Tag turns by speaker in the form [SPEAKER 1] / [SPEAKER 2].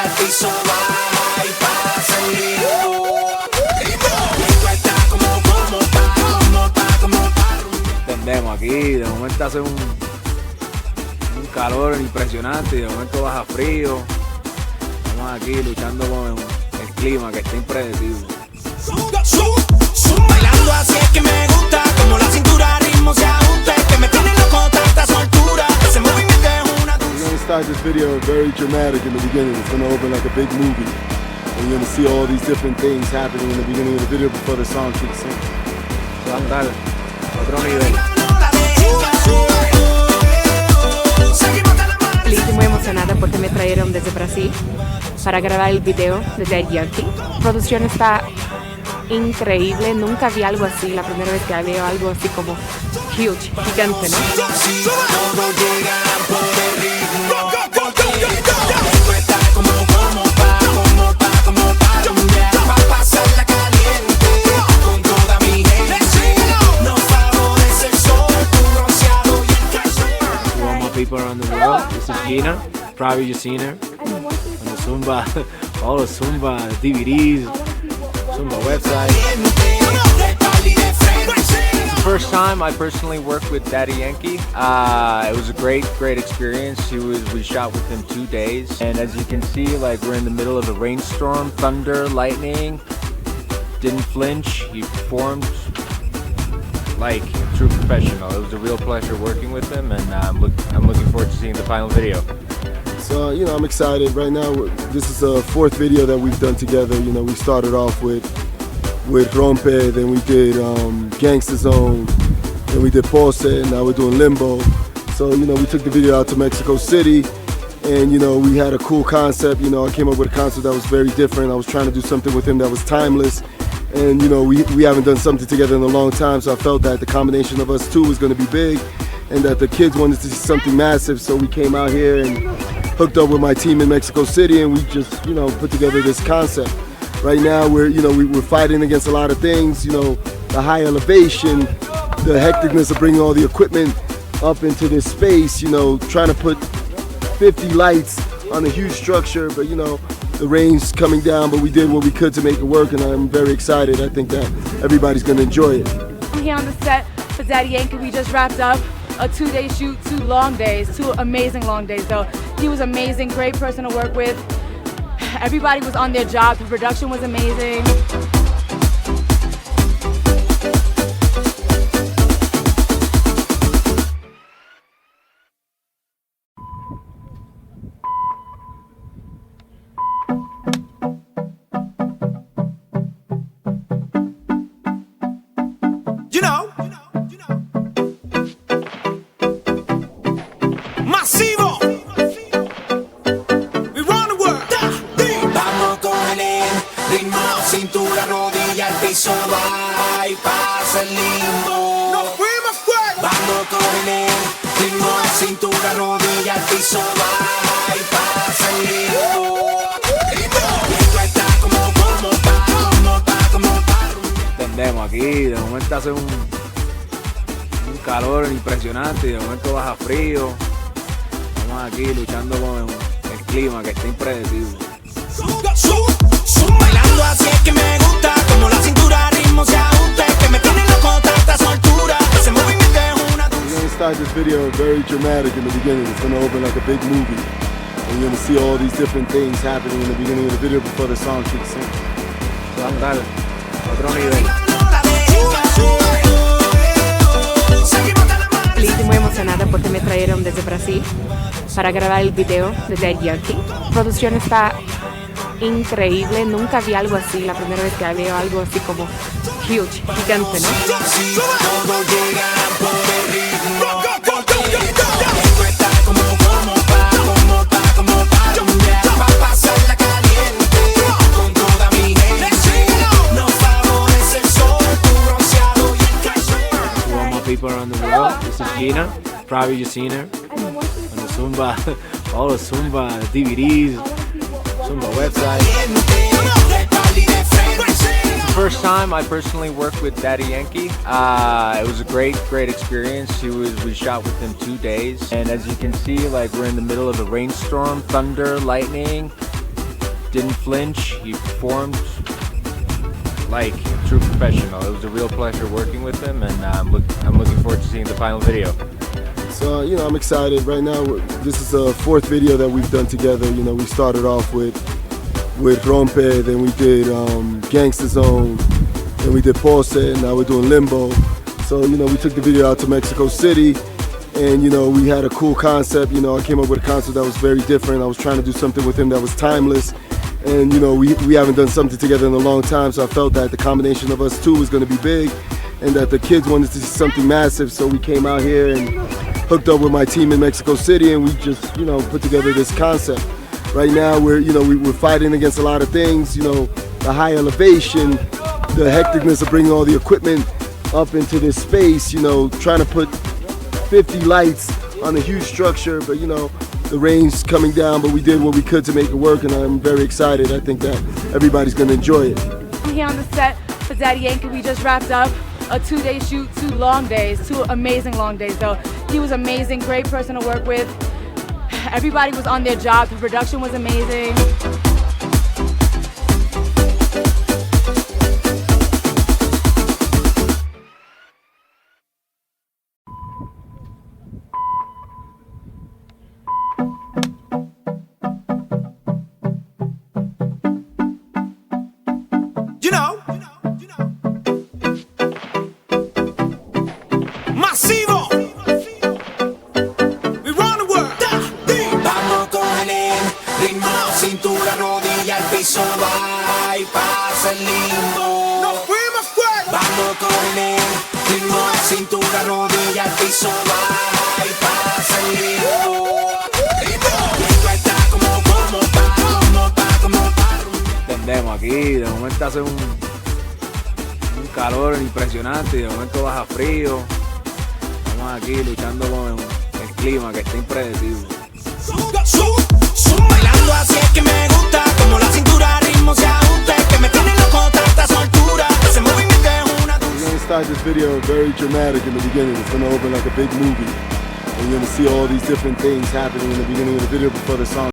[SPEAKER 1] al piso baja y pasa el ritmo. Esto está como pa.
[SPEAKER 2] Entendemos aquí, de momento hace un calor impresionante y de momento baja frío. Estamos aquí luchando con el clima que está impredecible.
[SPEAKER 1] Bailando así es que me gusta, como la cintura ritmo se ajusta, es que me tiene loco tanta soltura, ese movimiento es una.
[SPEAKER 3] We're going to start this video very dramatic in the beginning. It's going to open like a big movie. And you're going to see all these different things happening in the beginning of the video before the song kicks in.
[SPEAKER 2] Va a estar a otro nivel.
[SPEAKER 4] Feliz y muy emocionada porque me trajeron desde Brasil para grabar el video de Daddy Yankee. La producción está increíble, nunca vi algo así, la primera vez que veo algo así como huge, gigante, ¿no?
[SPEAKER 2] To all my people around the world, this is Gina. Probably you've seen her on the Zumba, all the Zumba DVDs, Zumba website. It's the first time I personally worked with Daddy Yankee. It was a great experience. We shot with him 2 days, and as you can see, like we're in the middle of a rainstorm, thunder, lightning. Didn't flinch. He performed like a true professional. It was a real pleasure working with him, and I'm looking forward to seeing the final video.
[SPEAKER 3] So, you know, I'm excited. Right now, this is the 4th video that we've done together. You know, we started off with Rompe, then we did Gangsta Zone, then we did Pose, and now we're doing Limbo. So, you know, we took the video out to Mexico City, and, you know, we had a cool concept. You know, I came up with a concept that was very different. I was trying to do something with him that was timeless. And, you know, we haven't done something together in a long time, so I felt that the combination of us two was going to be big, and that the kids wanted to see something massive, so we came out here and hooked up with my team in Mexico City, and we just, you know, put together this concept. Right now, we're fighting against a lot of things, you know, the high elevation, the hecticness of bringing all the equipment up into this space, you know, trying to put 50 lights on a huge structure, but, you know, the rain's coming down, but we did what we could to make it work, and I'm very excited. I think that everybody's going to enjoy it.
[SPEAKER 4] I'm here on the set for Daddy Yankee. We just wrapped up a 2-day shoot, 2 long days, 2 amazing long days though. He was amazing, great person to work with. Everybody was on their job, the production was amazing.
[SPEAKER 1] You know. Masivo. We run the world. Vamos con el ritmo, cintura, rodilla, al piso va y pasa el limbo. Nos fuimos fuera. Vamos con el ritmo, cintura, rodilla, al piso va y pasa el limbo. Esto está como pa.
[SPEAKER 2] Entendemos aquí, de momento hace un calor impresionante y de momento baja frío. Estamos aquí luchando con el clima que está impredecible.
[SPEAKER 1] Bailando así es que me gusta, como la cintura ritmo se ajusta, es que me tiene loco tanta soltura, ese movimiento es una.
[SPEAKER 3] We're going to start this video very dramatic in the beginning. It's going to open like a big movie. And you're going to see all these different things happening in the beginning of the video before the song kicks in.
[SPEAKER 2] Va a estar a otro nivel.
[SPEAKER 4] Feliz y muy emocionada porque me trajeron desde Brasil para grabar el video de Daddy Yankee. La producción está increíble, nunca vi algo así, la primera vez que veo algo así como huge, gigante, ¿no?
[SPEAKER 2] To all my people around the world, this is Gina. Probably you've seen her on the Zumba, all the Zumba DVDs, Zumba website. It's the first time I personally worked with Daddy Yankee. It was a great experience. We shot with him 2 days, and as you can see, like we're in the middle of a rainstorm, thunder, lightning. didn't flinch. He performed like a true professional. It was a real pleasure working with him, and I'm looking forward to seeing the final video.
[SPEAKER 3] So, I'm excited. Right now, this is the fourth video that we've done together. We started off with Rompe, then we did Gangsta Zone, then we did Pose, and now we're doing Limbo. So, we took the video out to Mexico City, and, we had a cool concept. I came up with a concept that was very different. I was trying to do something with him that was timeless. And, we haven't done something together in a long time, so I felt that the combination of us two was going to be big, and that the kids wanted to see something massive, so we came out here and hooked up with my team in Mexico City, and we just, put together this concept. Right now, we're fighting against a lot of things, the high elevation, the hecticness of bringing all the equipment up into this space, trying to put 50 lights on a huge structure, but the rain's coming down, but we did what we could to make it work, and I'm very excited. I think that everybody's gonna enjoy it.
[SPEAKER 5] I'm here on the set for Daddy Yankee. We just wrapped up a 2-day shoot, 2 long days, 2 amazing long days. So he was amazing, great person to work with. Everybody was on their job. The production was amazing.
[SPEAKER 1] Masivo. We run the world. Vamos con el ritmo, cintura, rodilla, al piso, va y pasa el limbo. Nos fuimos fuerte. Vamos con el ritmo, cintura, rodilla, al piso, va y pasa el limbo. Limbo está como pa.
[SPEAKER 6] Entendemos aquí, de momento hace un calor impresionante y de momento baja frío. Estamos aquí luchando con el clima que está impredecible.
[SPEAKER 1] Bailando así es que me gusta, como la cintura ritmo se ajusta, que me tiene loco tanta soltura, ese movimiento es una.
[SPEAKER 3] We're gonna start this video very dramatic in the beginning. It's gonna open like a big movie, and you're gonna see all these different things happening in the beginning of the video before the song.